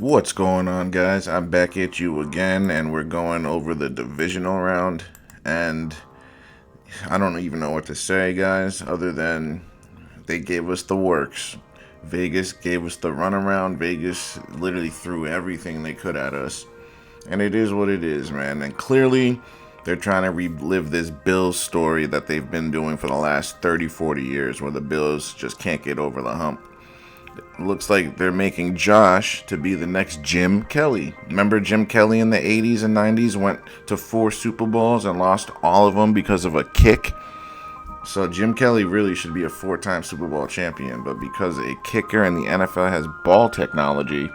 What's going on, guys? I'm back at you again, and we're going over the divisional round. And I don't even know what to say, guys, other than they gave us the works. Vegas gave us the runaround. Vegas literally threw everything they could at us. And it is what it is, man. And clearly, they're trying to relive this Bills story that they've been doing for the last 30, 40 years, where the Bills just can't get over the hump. Looks like they're making Josh to be the next Jim Kelly. Remember Jim Kelly in the 80s and 90s went to 4 Super Bowls and lost all of them because of a kick? So Jim Kelly really should be a 4-time Super Bowl champion, but because a kicker in the NFL has ball technology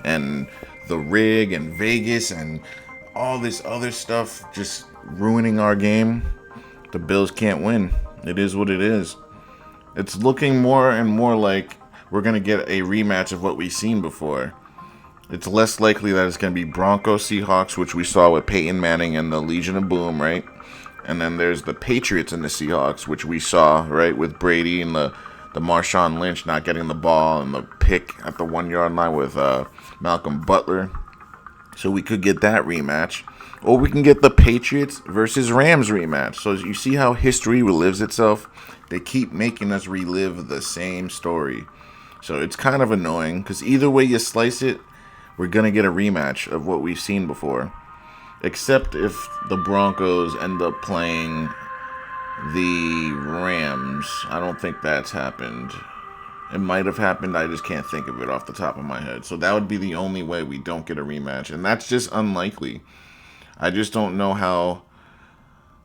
and the rig and Vegas and all this other stuff just ruining our game, the Bills can't win. It is what it is. It's looking more and more like we're going to get a rematch of what we've seen before. It's less likely that it's going to be Broncos Seahawks, which we saw with Peyton Manning and the Legion of Boom, right? And then there's the Patriots and the Seahawks, which we saw, right, with Brady and the Marshawn Lynch not getting the ball and the pick at the 1 yard line with Malcolm Butler. So we could get that rematch. Or we can get the Patriots versus Rams rematch. So you see how history relives itself? They keep making us relive the same story. So it's kind of annoying because either way you slice it, we're going to get a rematch of what we've seen before. Except if the Broncos end up playing the Rams. I don't think that's happened. It might have happened. I just can't think of it off the top of my head. So that would be the only way we don't get a rematch. And that's just unlikely. I just don't know how.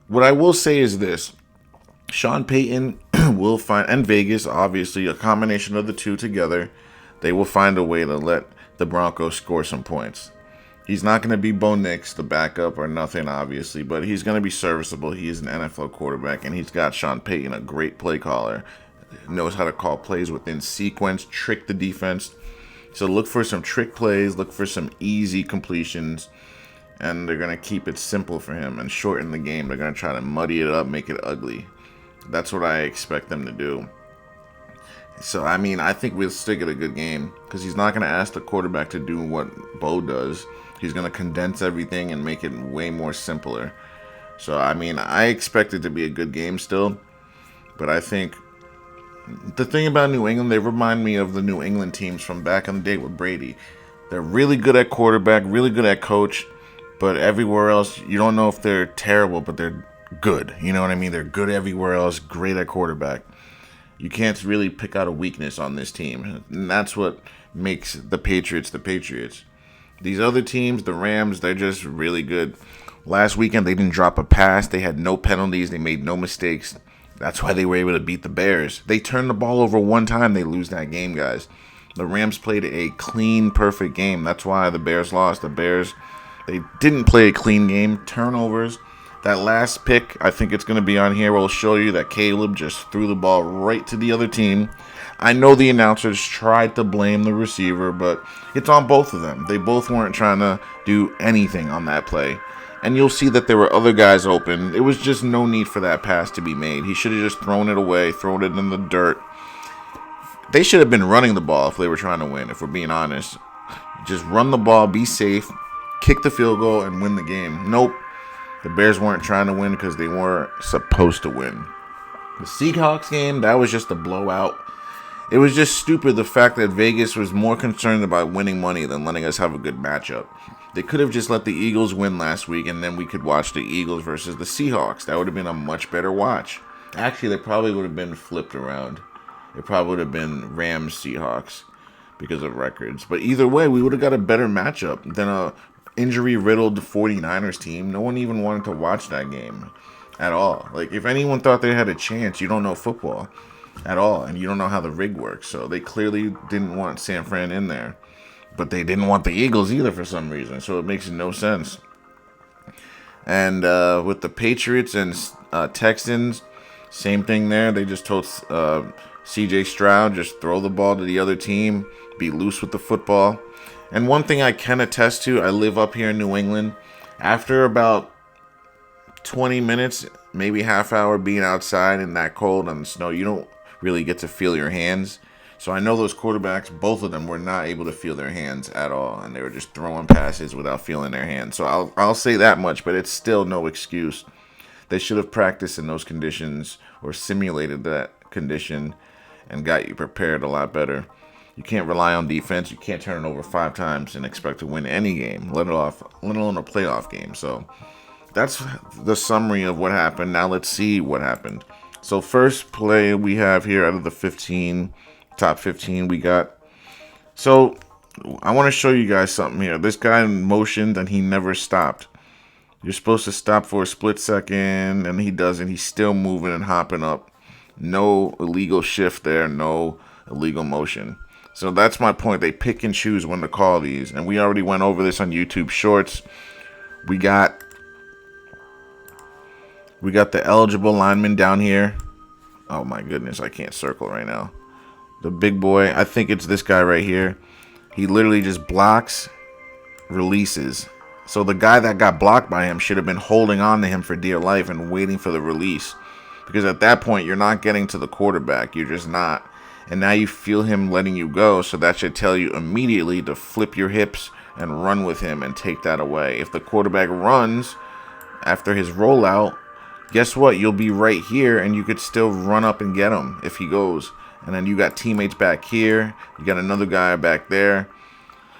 What I will say is this: Sean Payton will find, and Vegas, obviously, a combination of the two together, they will find a way to let the Broncos score some points. He's not going to be Bo Nix, the backup, or nothing, obviously, but he's going to be serviceable. He is an NFL quarterback, and he's got Sean Payton, a great play caller. Knows how to call plays within sequence, trick the defense. So look for some trick plays, look for some easy completions, and they're going to keep it simple for him and shorten the game. They're going to try to muddy it up, make it ugly. That's what I expect them to do. So, I mean, I think we'll still get a good game because he's not going to ask the quarterback to do what Bo does. He's going to condense everything and make it way more simpler. So, I mean, I expect it to be a good game still. But I think the thing about New England, they remind me of the New England teams from back in the day with Brady. They're really good at quarterback, really good at coach, but everywhere else, you don't know if they're terrible, but they're good. You know what I mean? They're good everywhere else, great at quarterback. You can't really pick out a weakness on this team. And that's what makes the Patriots the Patriots. These other teams, the Rams, they're just really good. Last weekend, they didn't drop a pass. They had no penalties. They made no mistakes. That's why they were able to beat the Bears. They turned the ball over one time, they lose that game, guys. The Rams played a clean, perfect game. That's why the Bears lost. The Bears, they didn't play a clean game. Turnovers. That last pick, I think it's going to be on here. We'll show you that Caleb just threw the ball right to the other team. I know the announcers tried to blame the receiver, but it's on both of them. They both weren't trying to do anything on that play. And you'll see that there were other guys open. It was just no need for that pass to be made. He should have just thrown it away, thrown it in the dirt. They should have been running the ball if they were trying to win, if we're being honest. Just run the ball, be safe, kick the field goal, and win the game. Nope. The Bears weren't trying to win because they weren't supposed to win. The Seahawks game, that was just a blowout. It was just stupid, the fact that Vegas was more concerned about winning money than letting us have a good matchup. They could have just let the Eagles win last week, and then we could watch the Eagles versus the Seahawks. That would have been a much better watch. Actually, they probably would have been flipped around. It probably would have been Rams Seahawks because of records. But either way, we would have got a better matchup than a injury-riddled 49ers team. No one even wanted to watch that game at all. Like, if anyone thought they had a chance, you don't know football at all, and you don't know how the rig works. So they clearly didn't want San Fran in there. But they didn't want the Eagles either for some reason, so it makes no sense. And with the Patriots and Texans, same thing there. They just told C.J. Stroud, just throw the ball to the other team, be loose with the football. And one thing I can attest to, I live up here in New England. After about 20 minutes, maybe half hour being outside in that cold and the snow, you don't really get to feel your hands. So I know those quarterbacks, both of them, were not able to feel their hands at all, and they were just throwing passes without feeling their hands. So I'll say that much, but it's still no excuse. They should have practiced in those conditions or simulated that condition and got you prepared a lot better. You can't rely on defense. You can't turn it over 5 times and expect to win any game, let alone a playoff game. So that's the summary of what happened. Now let's see what happened. So first play we have here out of the 15, top 15 we got. So I want to show you guys something here. This guy motioned and he never stopped. You're supposed to stop for a split second, and he doesn't. He's still moving and hopping up. No illegal shift there. No illegal motion. So that's my point. They pick and choose when to call these. And we already went over this on YouTube Shorts. We got the eligible lineman down here. Oh, my goodness. I can't circle right now. The big boy. I think it's this guy right here. He literally just blocks, releases. So the guy that got blocked by him should have been holding on to him for dear life and waiting for the release. Because at that point, you're not getting to the quarterback. You're just not. And now you feel him letting you go. So that should tell you immediately to flip your hips and run with him and take that away. If the quarterback runs after his rollout, guess what? You'll be right here and you could still run up and get him if he goes. And then you got teammates back here. You got another guy back there.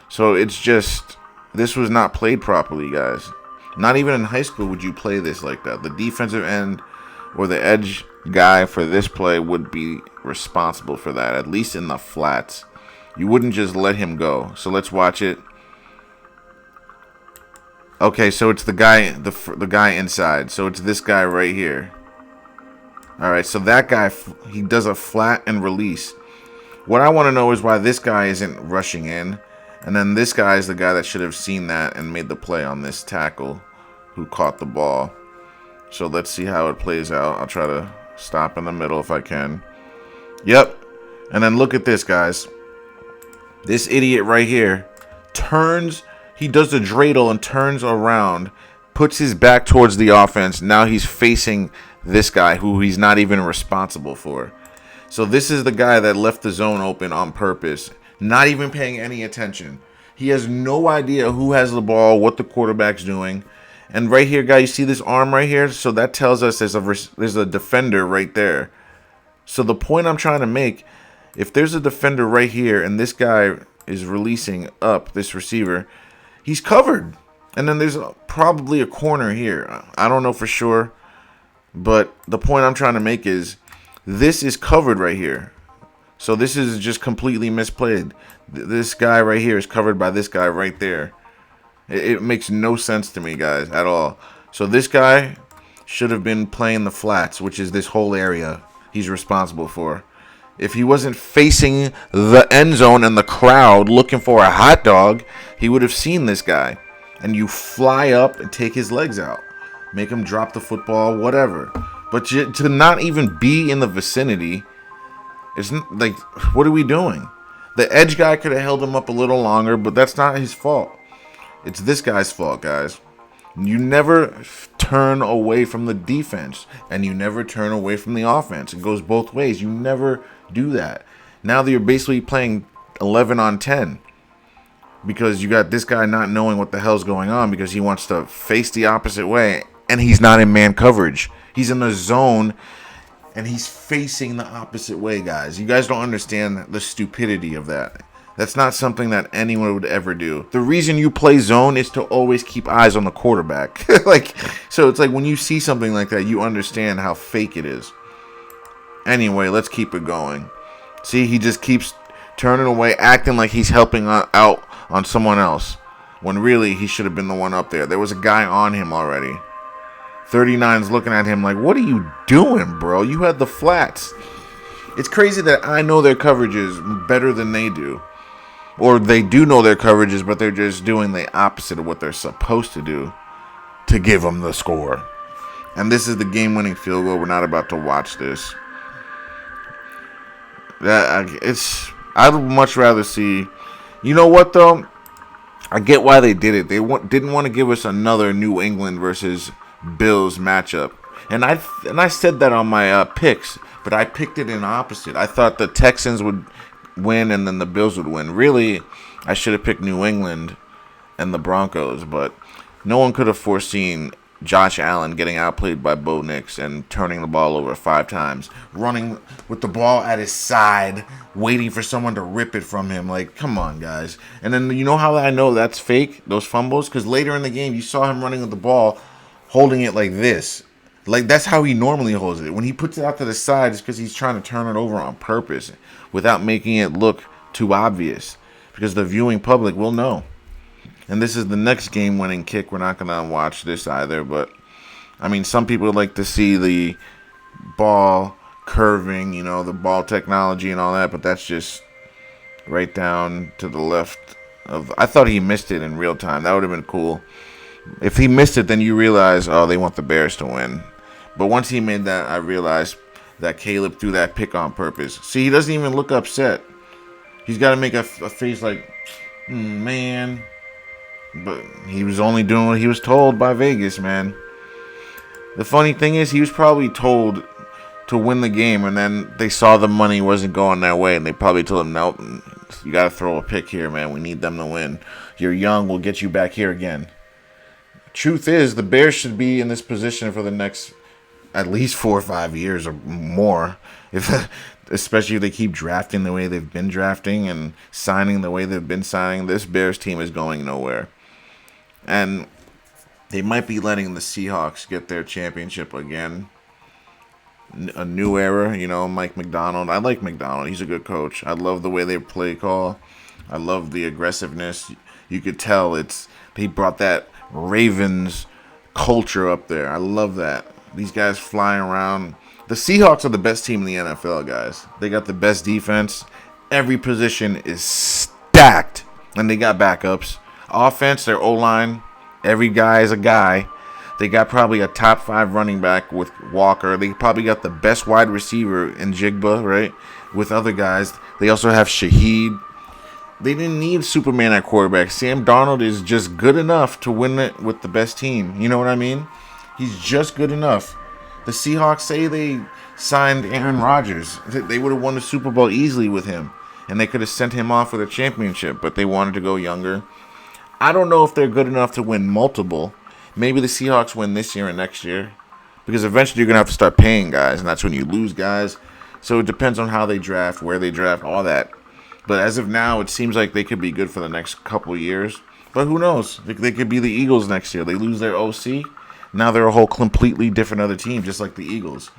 So it's just... this was not played properly, guys. Not even in high school would you play this like that. The defensive end or the edge guy for this play would be responsible for that, at least in the flats. You wouldn't just let him go. So let's watch it. Okay, so it's the guy inside. So it's this guy right here. All right, so that guy, he does a flat and release. What I want to know is why this guy isn't rushing in. And then this guy is the guy that should have seen that and made the play on this tackle who caught the ball. So let's see how it plays out. I'll try to stop in the middle if I can. Yep. And then look at this, guys. This idiot right here turns. He does the dreidel and turns around, puts his back towards the offense. Now he's facing this guy who he's not even responsible for. So this is the guy that left the zone open on purpose. Not even paying any attention. He has no idea who has the ball, what the quarterback's doing. And right here, guys, you see this arm right here? So that tells us there's a defender right there. So the point I'm trying to make, if there's a defender right here and this guy is releasing up, this receiver, he's covered. And then there's probably a corner here. I don't know for sure. But the point I'm trying to make is this is covered right here. So this is just completely misplayed. This guy right here is covered by this guy right there. It makes no sense to me, guys, at all. So this guy should have been playing the flats, which is this whole area he's responsible for. If he wasn't facing the end zone and the crowd looking for a hot dog, he would have seen this guy. And you fly up and take his legs out. Make him drop the football, whatever. But to not even be in the vicinity... it's like, what are we doing? The edge guy could have held him up a little longer, but that's not his fault. It's this guy's fault, guys. You never turn away from the defense, and you never turn away from the offense. It goes both ways. You never do that. Now that you're basically playing 11 on 10, because you got this guy not knowing what the hell's going on because he wants to face the opposite way, and he's not in man coverage. He's in the zone. And he's facing the opposite way, guys. You guys don't understand the stupidity of that. That's not something that anyone would ever do. The reason you play zone is to always keep eyes on the quarterback. So it's like when you see something like that, you understand how fake it is. Anyway, let's keep it going. See, he just keeps turning away, acting like he's helping out on someone else. When really, he should have been the one up there. There was a guy on him already. 39's looking at him like, what are you doing, bro? You had the flats. It's crazy that I know their coverages better than they do. Or they do know their coverages, but they're just doing the opposite of what they're supposed to do to give them the score. And this is the game-winning field goal. We're not about to watch this. I'd much rather see... You know what, though? I get why they did it. They didn't want to give us another New England versus... Bills matchup, and I said that on my picks, but I picked it in opposite. I thought the Texans would win, and then the Bills would win. Really, I should have picked New England and the Broncos, but no one could have foreseen Josh Allen getting outplayed by Bo Nix and turning the ball over 5 times, running with the ball at his side, waiting for someone to rip it from him. Like, come on, guys. And then you know how I know that's fake, those fumbles? Because later in the game, you saw him running with the ball, holding it like this. Like, that's how he normally holds it. When he puts it out to the side, it's because he's trying to turn it over on purpose without making it look too obvious. Because the viewing public will know. And this is the next game-winning kick. We're not going to watch this either. But, I mean, some people like to see the ball curving, you know, the ball technology and all that. But that's just right down to the left of... I thought he missed it in real time. That would have been cool. If he missed it, then you realize, oh, they want the Bears to win. But once he made that, I realized that Caleb threw that pick on purpose. See, he doesn't even look upset. He's got to make a face like, man... But he was only doing what he was told by Vegas, man. The funny thing is, he was probably told to win the game, and then they saw the money wasn't going their way, and they probably told him, nope, you got to throw a pick here, man. We need them to win. You're young. We'll get you back here again. Truth is, the Bears should be in this position for the next at least 4 or 5 years or more. Especially if they keep drafting the way they've been drafting and signing the way they've been signing, this Bears team is going nowhere. And they might be letting the Seahawks get their championship again. A new era, you know, Mike McDonald. I like McDonald. He's a good coach. I love the way they play call. I love the aggressiveness. You could tell he brought that Ravens culture up there. I love that. These guys flying around. The Seahawks are the best team in the NFL, guys. They got the best defense. Every position is stacked. And they got backups. Offense, their O-line, every guy is a guy. They got probably a top 5 running back with Walker. They probably got the best wide receiver in Jigba, right? With other guys. They also have Shaheed. They didn't need Superman at quarterback. Sam Darnold is just good enough to win it with the best team. You know what I mean? He's just good enough. The Seahawks say they signed Aaron Rodgers. They would have won the Super Bowl easily with him. And they could have sent him off with a championship. But they wanted to go younger. I don't know if they're good enough to win multiple. Maybe the Seahawks win this year and next year. Because eventually you're going to have to start paying guys. And that's when you lose guys. So it depends on how they draft, where they draft, all that. But as of now, it seems like they could be good for the next couple of years. But who knows? They could be the Eagles next year. They lose their OC. Now they're a whole completely different other team, just like the Eagles.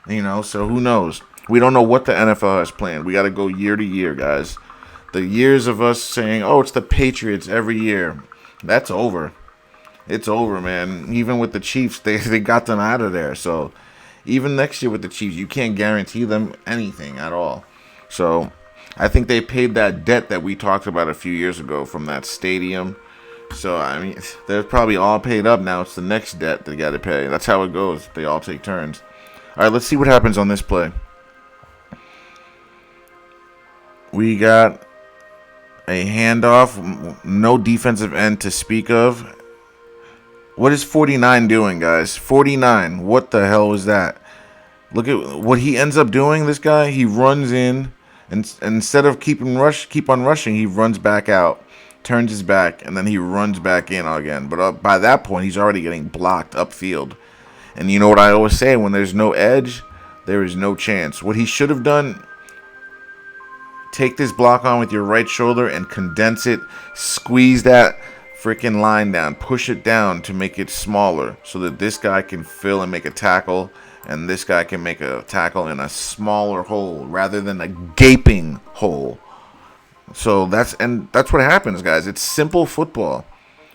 You know, so who knows? We don't know what the NFL has planned. We got to go year to year, guys. The years of us saying, oh, it's the Patriots every year, that's over. It's over, man. Even with the Chiefs, they got them out of there. So even next year with the Chiefs, you can't guarantee them anything at all. So I think they paid that debt that we talked about a few years ago from that stadium. So, I mean, they're probably all paid up now. It's the next debt they got to pay. That's how it goes. They all take turns. All right, let's see what happens on this play. We got a handoff. No defensive end to speak of. What is 49 doing, guys? 49. What the hell is that? Look at what he ends up doing, this guy. He runs in, and instead of keep on rushing, he runs back out. Turns his back, and then he runs back in again. But by that point, he's already getting blocked upfield. And you know what I always say, when there's no edge, there is no chance. What he should have done, take this block on with your right shoulder and condense it. Squeeze that freaking line down. Push it down to make it smaller so that this guy can fill and make a tackle. And this guy can make a tackle in a smaller hole rather than a gaping hole. So that's what happens, guys. It's simple football.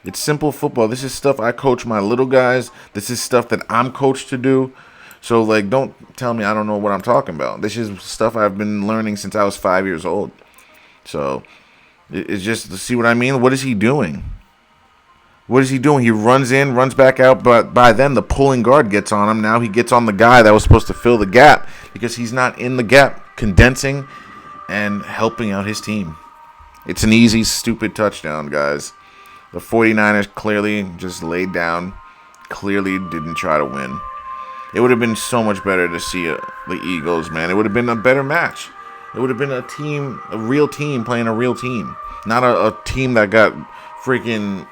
It's simple football. This is stuff I coach my little guys. This is stuff that I'm coached to do. So, like, don't tell me I don't know what I'm talking about. This is stuff I've been learning since I was 5 years old. So, it's just, see what I mean? What is he doing? What is he doing? He runs in, runs back out, but by then the pulling guard gets on him. Now he gets on the guy that was supposed to fill the gap because he's not in the gap, condensing and helping out his team. It's an easy, stupid touchdown, guys. The 49ers clearly just laid down, clearly didn't try to win. It would have been so much better to see the Eagles, man. It would have been a better match. It would have been a team, a real team playing a real team, not a team that got freaking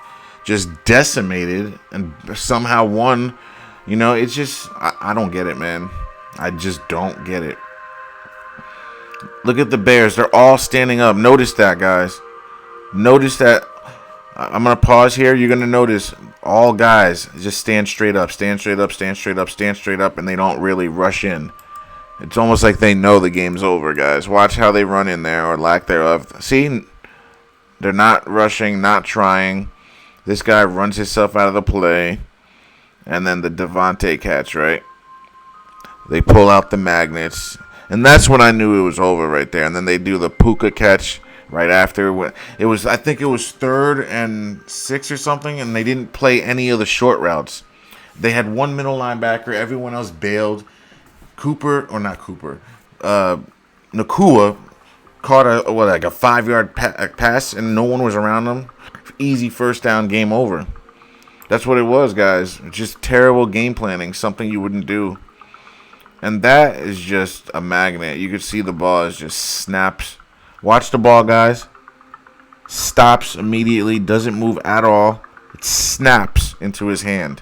just decimated and somehow won. You know, it's just, I don't get it, man. I just don't get it. Look at the Bears. They're all standing up. Notice that, guys. Notice that. I'm going to pause here. You're going to notice all guys just stand straight up, stand straight up, stand straight up, stand straight up, and they don't really rush in. It's almost like they know the game's over, guys. Watch how they run in there, or lack thereof. See, they're not rushing, not trying. This guy runs himself out of the play. And then the Devontae catch, right? They pull out the magnets. And that's when I knew it was over right there. And then they do the Puka catch right after. It was, I think it was 3rd and 6 or something. And they didn't play any of the short routes. They had one middle linebacker. Everyone else bailed. Nakua caught a 5-yard pass. And no one was around him. Easy first down, game over. That's what it was, guys. Just terrible game planning, something you wouldn't do. And that is just a magnet. You could see the ball is just snaps. Watch the ball, guys. Stops immediately, doesn't move at all. It snaps into his hand.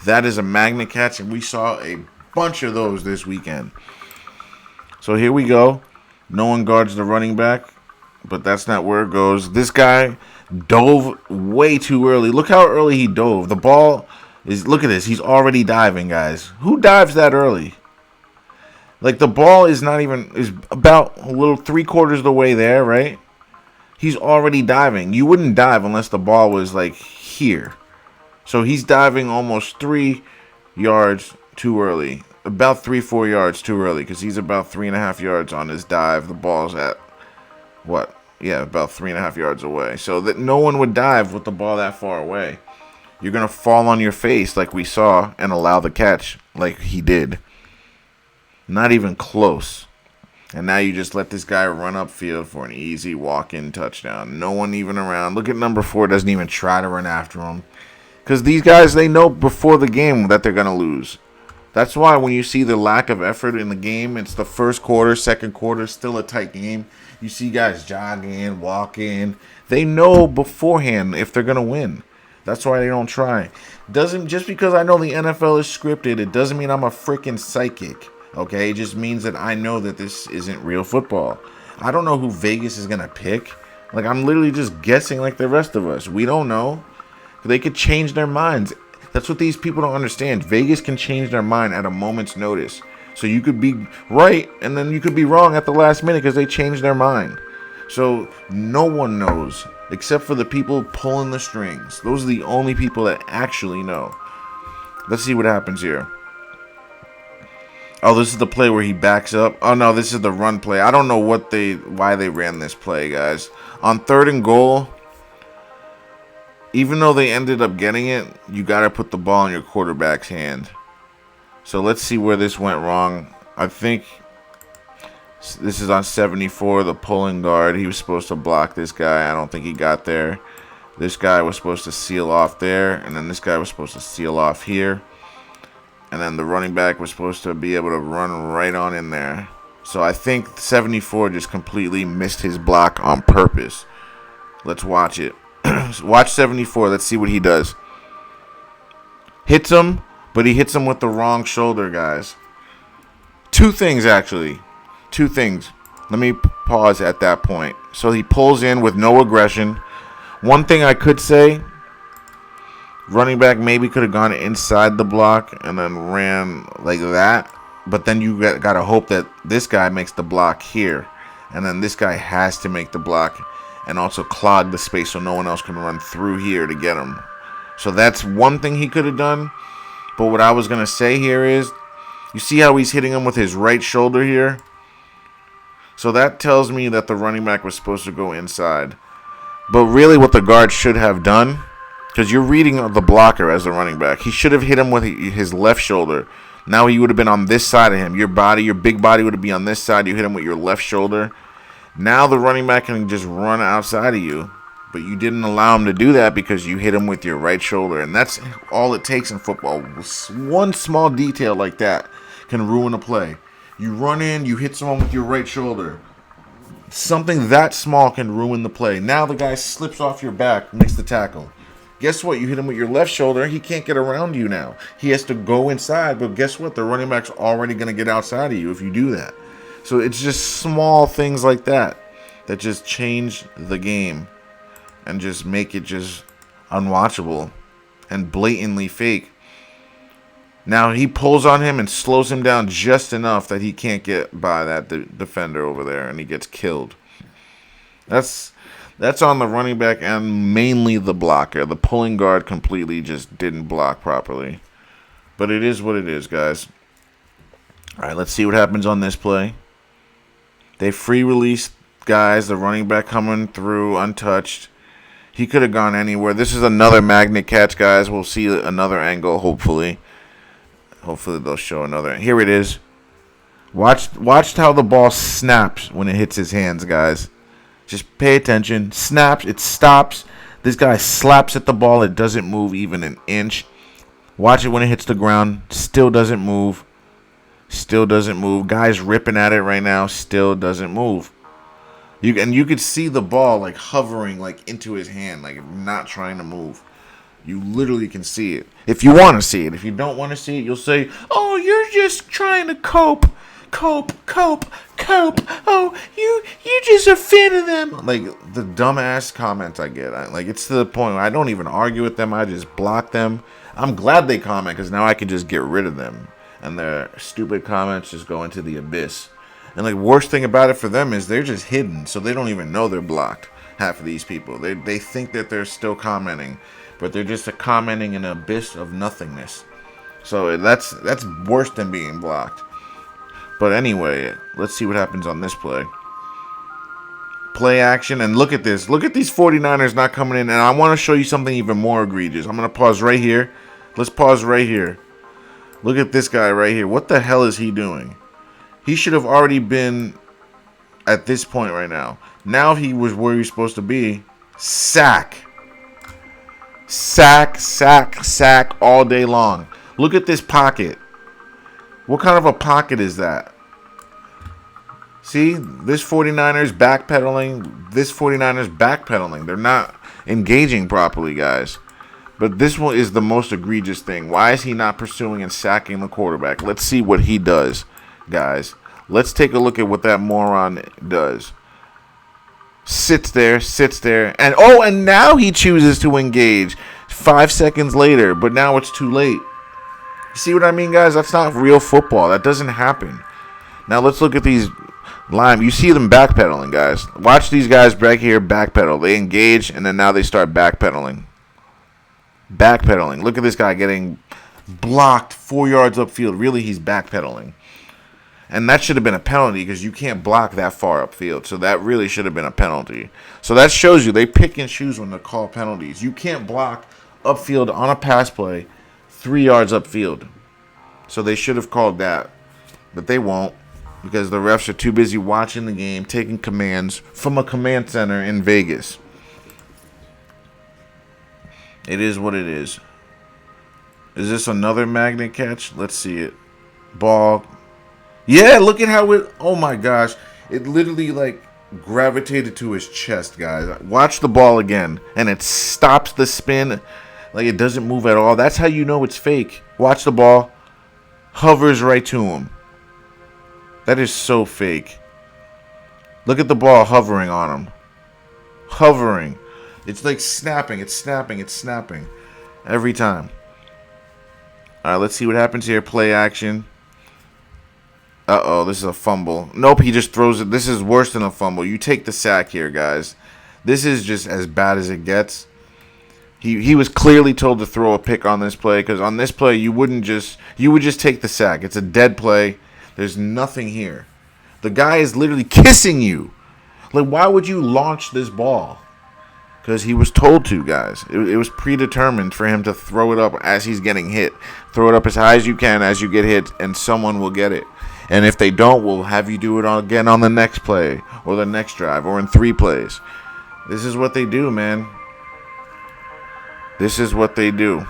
That is a magnet catch, and we saw a bunch of those this weekend. So here we go. No one guards the running back, but that's not where it goes. This guy dove way too early. Look how early he dove. The ball is, look at this. He's already diving, guys. Who dives that early? Like, the ball is not even, is about a little 3/4 of the way there, right? He's already diving. You wouldn't dive unless the ball was like here. So he's diving almost 3 yards too early. About 3-4 yards too early, because he's about 3.5 yards on his dive. The ball's at what? Yeah, about 3.5 yards away. So that no one would dive with the ball that far away. You're going to fall on your face like we saw and allow the catch like he did. Not even close. And now you just let this guy run upfield for an easy walk-in touchdown. No one even around. Look at number 4. Doesn't even try to run after him. Because these guys, they know before the game that they're going to lose. That's why when you see the lack of effort in the game, it's the first quarter, second quarter, still a tight game. You see guys jogging, walking. They know beforehand if they're going to win. That's why they don't try. Just because I know the NFL is scripted, it doesn't mean I'm a freaking psychic. Okay? It just means that I know that this isn't real football. I don't know who Vegas is going to pick. Like, I'm literally just guessing like the rest of us. We don't know. They could change their minds. That's what these people don't understand. Vegas can change their mind at a moment's notice. So you could be right, and then you could be wrong at the last minute because they changed their mind. So no one knows except for the people pulling the strings. Those are the only people that actually know. Let's see what happens here. Oh, this is the play where he backs up. Oh, no, this is the run play. I don't know why they ran this play, guys. On 3rd and goal, even though they ended up getting it, you got to put the ball in your quarterback's hand. So let's see where this went wrong. I think this is on 74, the pulling guard. He was supposed to block this guy. I don't think he got there. This guy was supposed to seal off there, and then this guy was supposed to seal off here. And then the running back was supposed to be able to run right on in there. So I think 74 just completely missed his block on purpose. Let's watch it. Watch 74. Let's see what he does. Hits him, but he hits him with the wrong shoulder, guys. 2 things, actually. 2 things. Let me pause at that point. So he pulls in with no aggression. One thing I could say, running back maybe could have gone inside the block and then ran like that. But then you got to hope that this guy makes the block here. And then this guy has to make the block and also clog the space so no one else can run through here to get him. So that's one thing he could have done. But what I was going to say here is, you see how he's hitting him with his right shoulder here? So that tells me that the running back was supposed to go inside. But really what the guard should have done, because you're reading the blocker as the running back, he should have hit him with his left shoulder. Now he would have been on this side of him. Your big body would be on this side. You hit him with your left shoulder. Now the running back can just run outside of you. But you didn't allow him to do that because you hit him with your right shoulder. And that's all it takes in football. One small detail like that can ruin a play. You run in, you hit someone with your right shoulder. Something that small can ruin the play. Now the guy slips off your back, makes the tackle. Guess what? You hit him with your left shoulder, he can't get around you now. He has to go inside, but guess what? The running back's already going to get outside of you if you do that. So it's just small things like that that just change the game and just make it just unwatchable and blatantly fake. Now he pulls on him and slows him down just enough that he can't get by that defender over there, and he gets killed. That's on the running back and mainly the blocker. The pulling guard completely just didn't block properly. But it is what it is, guys. All right, let's see what happens on this play. They free release guys. The running back coming through untouched. He could have gone anywhere. This is another magnet catch, guys. We'll see another angle, hopefully. Hopefully they'll show another. Here it is. Watch how the ball snaps when it hits his hands, guys. Just pay attention. Snaps. It stops. This guy slaps at the ball. It doesn't move even an inch. Watch it when it hits the ground. Still doesn't move. Still doesn't move. Guy's ripping at it right now. Still doesn't move. You could see the ball like hovering like into his hand, like not trying to move. You literally can see it. If you want to see it. If you don't want to see it, you'll say, "Oh, you're just trying to cope. Oh, you just a fan of them." Like the dumbass comments I get. Like it's to the point where I don't even argue with them. I just block them. I'm glad they comment because now I can just get rid of them. And their stupid comments just go into the abyss. And like worst thing about it for them is they're just hidden, so they don't even know they're blocked. Half of these people, they think that they're still commenting, but they're just commenting in an abyss of nothingness. So that's worse than being blocked. But anyway, let's see what happens on this play. Play action, and look at this. Look at these 49ers not coming in, and I want to show you something even more egregious. I'm going to pause right here. Let's pause right here. Look at this guy right here. What the hell is he doing? He should have already been at this point right now. Now he was where he's supposed to be. Sack. Sack, sack, sack all day long. Look at this pocket. What kind of a pocket is that? See, this 49ers backpedaling. This 49ers backpedaling. They're not engaging properly, guys. But this one is the most egregious thing. Why is he not pursuing and sacking the quarterback? Let's see what he does, guys. Let's take a look at what that moron does. Sits there, and now he chooses to engage 5 seconds later, but now it's too late. You see what I mean, guys? That's not real football. That doesn't happen. Now let's look at these line. You see them backpedaling, guys. Watch these guys back here backpedal. They engage, and then now they start backpedaling. Backpedaling. Look at this guy getting blocked 4 yards upfield. Really, he's backpedaling. And that should have been a penalty because you can't block that far upfield. So that really should have been a penalty. So that shows you they pick and choose when they call penalties. You can't block upfield on a pass play 3 yards upfield. So they should have called that. But they won't because the refs are too busy watching the game, taking commands from a command center in Vegas. It is what it is. Is this another magnet catch? Let's see it. Ball. Yeah, look at how it... Oh, my gosh. It literally, like, gravitated to his chest, guys. Watch the ball again. And it stops the spin. Like, it doesn't move at all. That's how you know it's fake. Watch the ball. Hovers right to him. That is so fake. Look at the ball hovering on him. Hovering. It's like snapping. It's snapping. It's snapping. Every time. All right, let's see what happens here. Play action. Uh-oh, this is a fumble. Nope, he just throws it. This is worse than a fumble. You take the sack here, guys. This is just as bad as it gets. He was clearly told to throw a pick on this play because on this play you would just take the sack. It's a dead play. There's nothing here. The guy is literally kissing you. Like, why would you launch this ball? Because he was told to, guys. It was predetermined for him to throw it up as he's getting hit. Throw it up as high as you can as you get hit, and someone will get it. And if they don't, we'll have you do it again on the next play or the next drive or in 3 plays. This is what they do, man. This is what they do.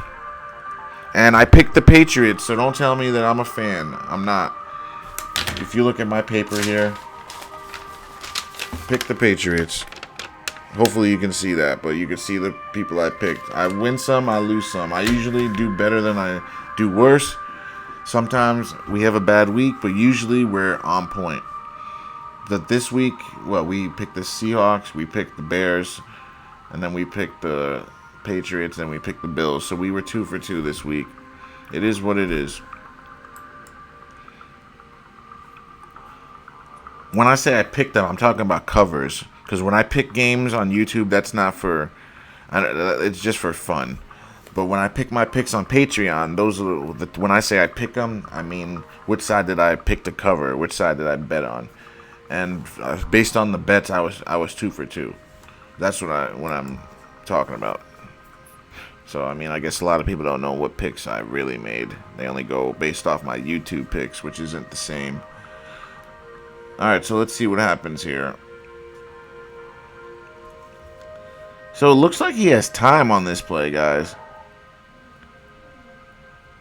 And I picked the Patriots, so don't tell me that I'm a fan. I'm not. If you look at my paper here, picked the Patriots. Hopefully you can see that, but you can see the people I picked. I win some, I lose some. I usually do better than I do worse. Sometimes we have a bad week, but usually we're on point. That this week, well, we picked the Seahawks, we picked the Bears, and then we picked the Patriots, and we picked the Bills. So we were 2 for 2 this week. It is what it is. When I say I picked them, I'm talking about covers. Because when I pick games on YouTube, that's not for... it's just for fun. But when I pick my picks on Patreon, those are when I say I pick them, I mean which side did I pick to cover, which side did I bet on, and based on the bets, I was 2 for 2. That's what I'm talking about. So I mean, I guess a lot of people don't know what picks I really made. They only go based off my YouTube picks, which isn't the same. All right, so let's see what happens here. So it looks like he has time on this play, guys.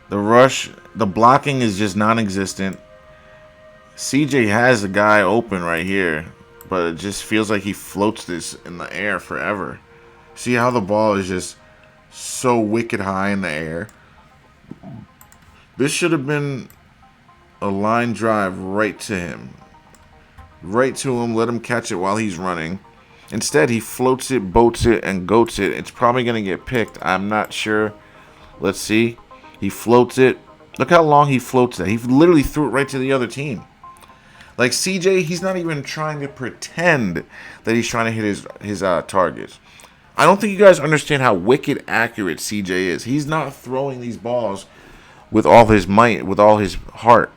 The rush, the blocking is just non-existent. CJ has the guy open right here, but it just feels like he floats this in the air forever. See how the ball is just so wicked high in the air? This should have been a line drive right to him. Right to him, let him catch it while he's running. Instead, he floats it, boats it, and goats it. It's probably going to get picked. I'm not sure. Let's see. He floats it. Look how long he floats that. He literally threw it right to the other team. Like CJ, he's not even trying to pretend that he's trying to hit his targets. I don't think you guys understand how wicked accurate CJ is. He's not throwing these balls with all his might, with all his heart.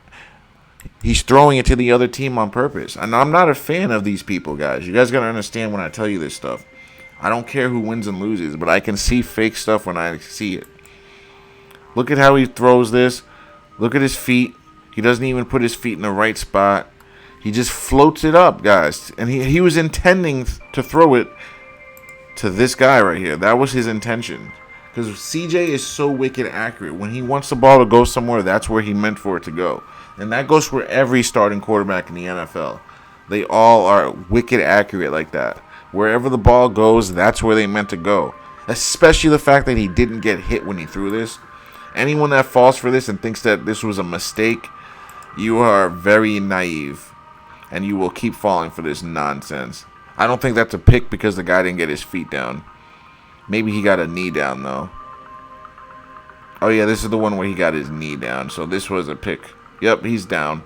He's throwing it to the other team on purpose. And I'm not a fan of these people, guys. You guys got to understand when I tell you this stuff. I don't care who wins and loses, but I can see fake stuff when I see it. Look at how he throws this. Look at his feet. He doesn't even put his feet in the right spot. He just floats it up, guys. And he was intending to throw it to this guy right here. That was his intention. Because CJ is so wicked accurate. When he wants the ball to go somewhere, that's where he meant for it to go. And that goes for every starting quarterback in the NFL. They all are wicked accurate like that. Wherever the ball goes, that's where they meant to go. Especially the fact that he didn't get hit when he threw this. Anyone that falls for this and thinks that this was a mistake, you are very naive. And you will keep falling for this nonsense. I don't think that's a pick because the guy didn't get his feet down. Maybe he got a knee down, though. Oh, yeah, this is the one where he got his knee down. So this was a pick. Yep, he's down.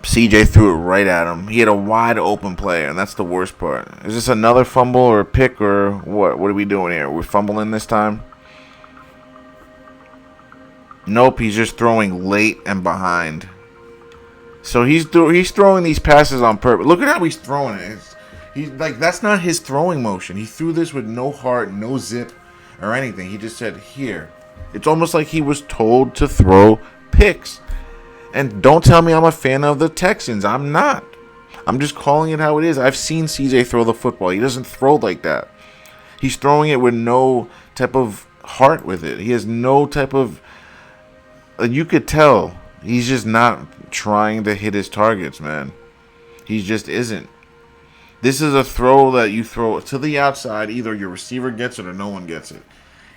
CJ threw it right at him. He had a wide open play, and that's the worst part. Is this another fumble or a pick or what? What are we doing here? We're fumbling this time? Nope, he's just throwing late and behind. So he's throwing these passes on purpose. Look at how he's throwing it. He's like, that's not his throwing motion. He threw this with no heart, no zip, or anything. He just said, here. It's almost like he was told to throw picks. And don't tell me I'm a fan of the Texans. I'm not. I'm just calling it how it is. I've seen CJ throw the football. He doesn't throw like that. He's throwing it with no type of heart with it. He has no type of... You could tell he's just not trying to hit his targets, man. He just isn't. This is a throw that you throw to the outside. Either your receiver gets it or no one gets it.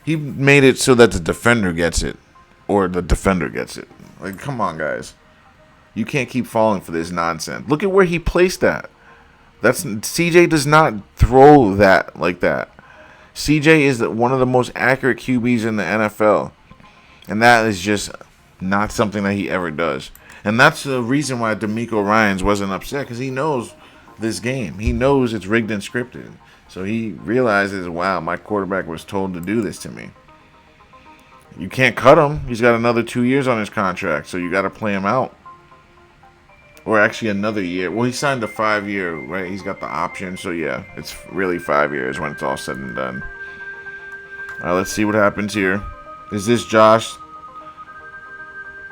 He made it so that the defender gets it. Or the defender gets it. Like, come on, guys. You can't keep falling for this nonsense. Look at where he placed that. CJ does not throw that like that. CJ is one of the most accurate QBs in the NFL. And that is just not something that he ever does. And that's the reason why DeMeco Ryans wasn't upset, because he knows this game. He knows it's rigged and scripted. So he realizes, wow, my quarterback was told to do this to me. You can't cut him. He's got another 2 years on his contract, so you got to play him out. Or actually another year. Well, he signed a 5-year, right? He's got the option, so yeah, it's really 5 years when it's all said and done. All right, let's see what happens here. Is this Josh?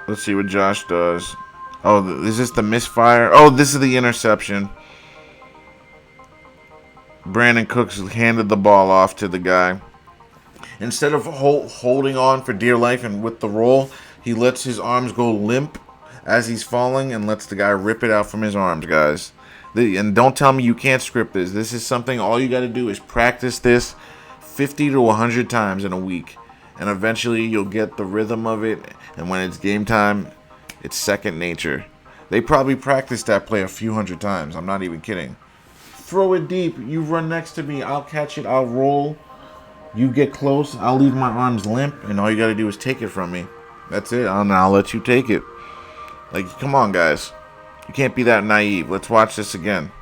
Let's see what Josh does. Oh, is this the misfire? Oh, this is the interception. Brandon Cooks handed the ball off to the guy. Instead of holding on for dear life and with the roll, he lets his arms go limp as he's falling and lets the guy rip it out from his arms, guys. And don't tell me you can't script this. This is something all you got to do is practice this 50 to 100 times in a week. And eventually you'll get the rhythm of it. And when it's game time, it's second nature. They probably practiced that play a few hundred times. I'm not even kidding. Throw it deep. You run next to me. I'll catch it. I'll roll. You get close. I'll leave my arms limp. And all you got to do is take it from me. That's it. I'll let you take it. Like, come on, guys. You can't be that naive. Let's watch this again.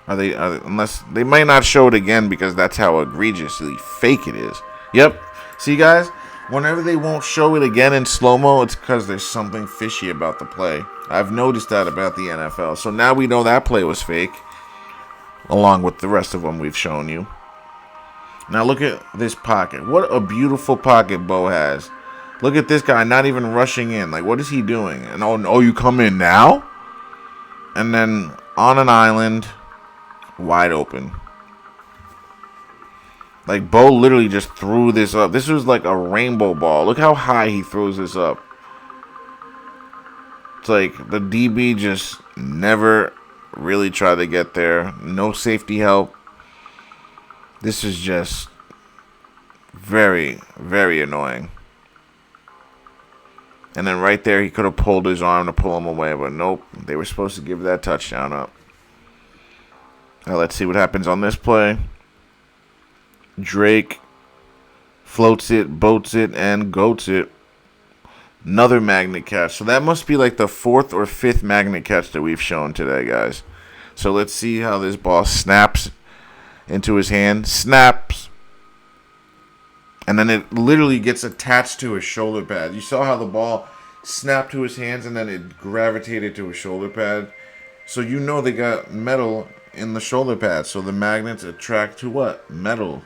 Unless they might not show it again because that's how egregiously fake it is. Yep. See, guys, whenever they won't show it again in slow-mo, it's because there's something fishy about the play. I've noticed that about the NFL. So now we know that play was fake, along with the rest of them we've shown you. Now look at this pocket. What a beautiful pocket Bo has. Look at this guy not even rushing in. Like, what is he doing? And oh, you come in now? And then on an island, wide open. Like, Bo literally just threw this up. This was like a rainbow ball. Look how high he throws this up. It's like the DB just never really tried to get there. No safety help. This is just very, very annoying. And then right there, he could have pulled his arm to pull him away, but nope. They were supposed to give that touchdown up. Now let's see what happens on this play. Drake floats it, boats it, and goats it. Another magnet catch. So that must be like the fourth or fifth magnet catch that we've shown today, guys. So let's see how this ball snaps into his hand. Snaps. And then it literally gets attached to his shoulder pad. You saw how the ball snapped to his hands and then it gravitated to his shoulder pad. So you know they got metal in the shoulder pad. So the magnets attract to what? Metal.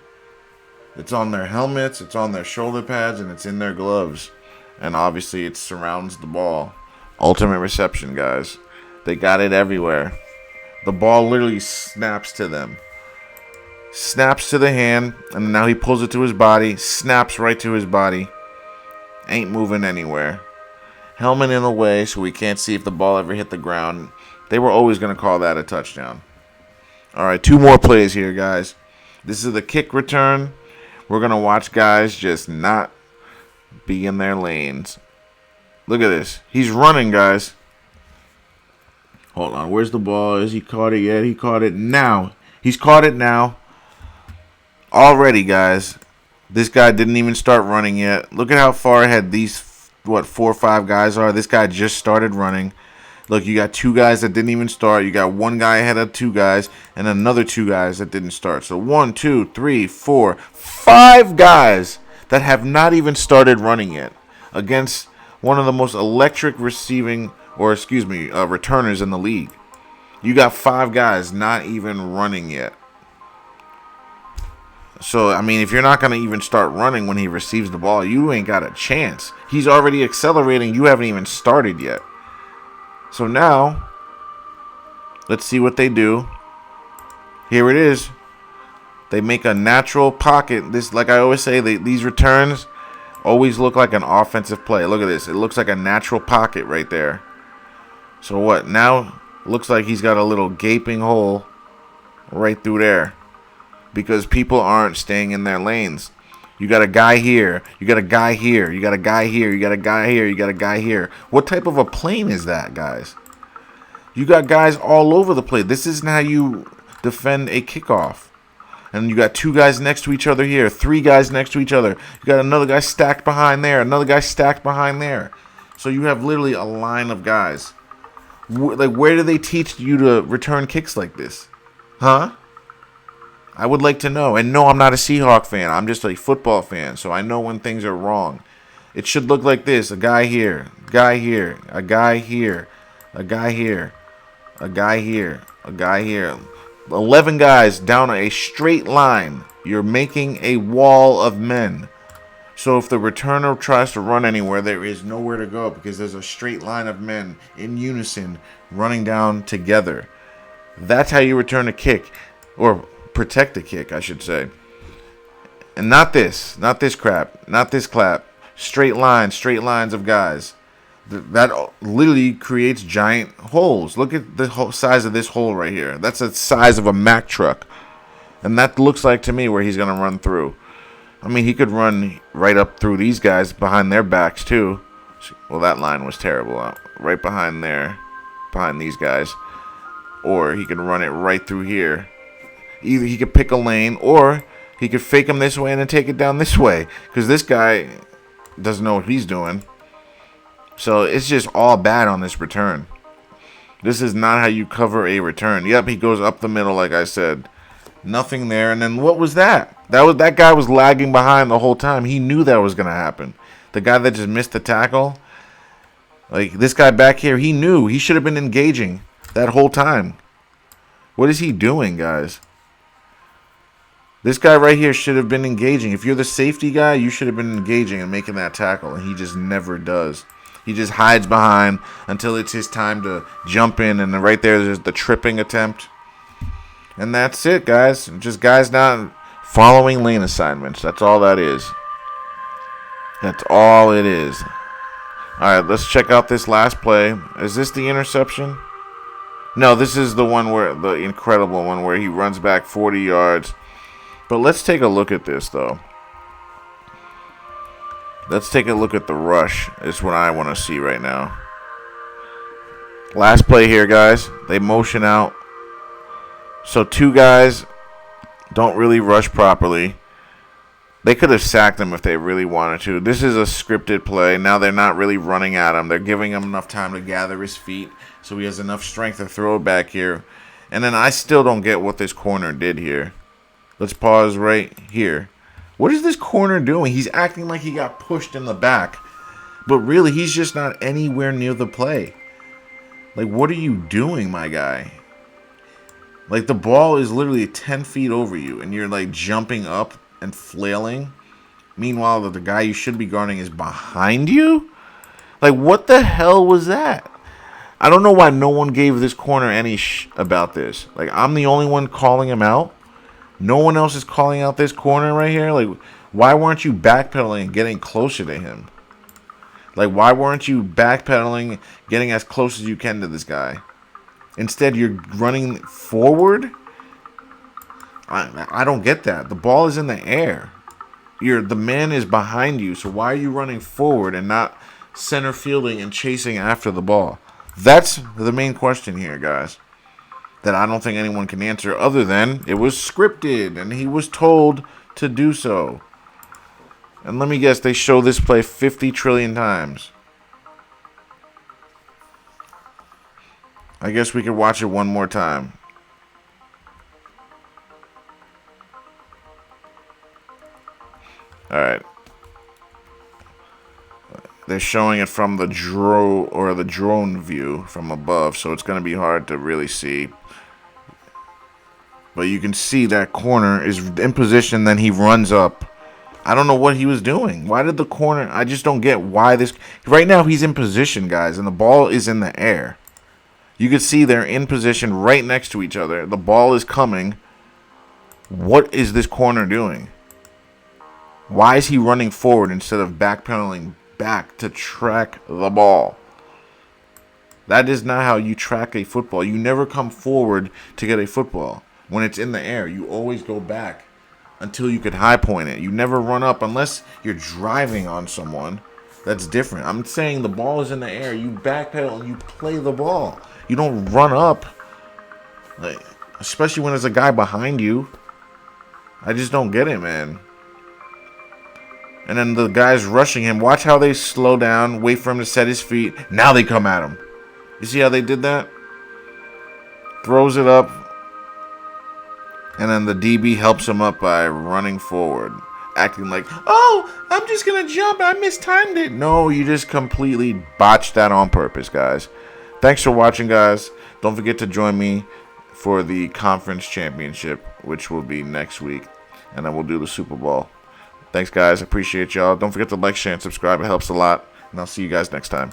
It's on their helmets, it's on their shoulder pads, and it's in their gloves. And obviously it surrounds the ball. Ultimate reception, guys. They got it everywhere. The ball literally snaps to them. Snaps to the hand, and now he pulls it to his body. Snaps right to his body. Ain't moving anywhere. Helmet in the way, so we can't see if the ball ever hit the ground. They were always going to call that a touchdown. All right, 2 more plays here, guys. This is the kick return. We're going to watch guys just not be in their lanes. Look at this. He's running, guys. Hold on. Where's the ball? Has he caught it yet? He caught it now. He's caught it now. Already, guys. This guy didn't even start running yet. Look at how far ahead these, 4 or 5 guys are. This guy just started running. Look, you got 2 guys that didn't even start. You got 1 guy ahead of 2 guys and another 2 guys that didn't start. So 1, 2, 3, 4, 5 guys that have not even started running yet against one of the most electric returners in the league. You got 5 guys not even running yet. So, I mean, if you're not going to even start running when he receives the ball, you ain't got a chance. He's already accelerating. You haven't even started yet. So now, let's see what they do. Here it is. They make a natural pocket. This, like I always say, these returns always look like an offensive play. Look at this. It looks like a natural pocket right there. So what? Now, looks like he's got a little gaping hole right through there. Because people aren't staying in their lanes. You got a guy here. You got a guy here. You got a guy here. You got a guy here. You got a guy here. What type of a plane is that, guys? You got guys all over the place. This isn't how you defend a kickoff. And you got 2 guys next to each other here. 3 guys next to each other. You got another guy stacked behind there. Another guy stacked behind there. So you have literally a line of guys. Like, where do they teach you to return kicks like this? Huh? I would like to know. And no, I'm not a Seahawk fan. I'm just a football fan. So I know when things are wrong. It should look like this. A guy here. Guy here. A guy here. A guy here. A guy here. A guy here. 11 guys down a straight line. You're making a wall of men. So if the returner tries to run anywhere, there is nowhere to go because there's a straight line of men in unison running down together. That's how you return a kick. Or protect the kick, I should say. And not this crap, not this clap. Straight lines of guys. That literally creates giant holes. Look at the size of this hole right here. That's the size of a Mack truck. And that looks like to me where he's going to run through. I mean, he could run right up through these guys behind their backs too. Well, that line was terrible. Right behind there, behind these guys. Or he could run it right through here. Either he could pick a lane, or he could fake him this way and then take it down this way. Because this guy doesn't know what he's doing. So it's just all bad on this return. This is not how you cover a return. Yep, he goes up the middle like I said. Nothing there. And then what was that? That guy was lagging behind the whole time. He knew that was going to happen. The guy that just missed the tackle. Like this guy back here, he knew. He should have been engaging that whole time. What is he doing, guys? This guy right here should have been engaging. If you're the safety guy, you should have been engaging and making that tackle. And he just never does. He just hides behind until it's his time to jump in. And then right there's the tripping attempt. And that's it, guys. Just guys not following lane assignments. That's all that is. That's all it is. All right, let's check out this last play. Is this the interception? No, this is the one where the incredible one where he runs back 40 yards. But let's take a look at this, though. Let's take a look at the rush. It's what I want to see right now. Last play here, guys. They motion out. So two guys don't really rush properly. They could have sacked him if they really wanted to. This is a scripted play. Now they're not really running at him. They're giving him enough time to gather his feet so he has enough strength to throw it back here. And then I still don't get what this corner did here. Let's pause right here. What is this corner doing? He's acting like he got pushed in the back. But really, he's just not anywhere near the play. Like, what are you doing, my guy? Like, the ball is literally 10 feet over you, and you're, like, jumping up and flailing. Meanwhile, the guy you should be guarding is behind you? Like, what the hell was that? I don't know why no one gave this corner any about this. Like, I'm the only one calling him out. No one else is calling out this corner right here. Like, why weren't you backpedaling and getting closer to him? Like, why weren't you backpedaling, getting as close as you can to this guy? Instead, you're running forward. I don't get that. The ball is in the air. The man is behind you. So why are you running forward and not center fielding and chasing after the ball? That's the main question here, guys, that I don't think anyone can answer other than it was scripted and he was told to do so. And let me guess, they show this play 50 trillion times. I guess we could watch it one more time. All right. They're showing it from the drone view from above, so it's going to be hard to really see. But you can see that corner is in position, then he runs up. I don't know what he was doing. Why did the corner... I just don't get why this... Right now, he's in position, guys, and the ball is in the air. You can see they're in position right next to each other. The ball is coming. What is this corner doing? Why is he running forward instead of backpedaling back to track the ball? That is not how you track a football. You never come forward to get a football. When it's in the air, you always go back until you could high point it. You never run up unless you're driving on someone. That's different. I'm saying the ball is in the air. You backpedal and you play the ball. You don't run up, like, especially when there's a guy behind you. I just don't get it, man. And then the guys rushing him. Watch how they slow down, wait for him to set his feet. Now they come at him. You see how they did that? Throws it up. And then the DB helps him up by running forward. Acting like, oh, I'm just going to jump. I mistimed it. No, you just completely botched that on purpose, guys. Thanks for watching, guys. Don't forget to join me for the conference championship, which will be next week. And then we'll do the Super Bowl. Thanks, guys. Appreciate y'all. Don't forget to like, share, and subscribe. It helps a lot. And I'll see you guys next time.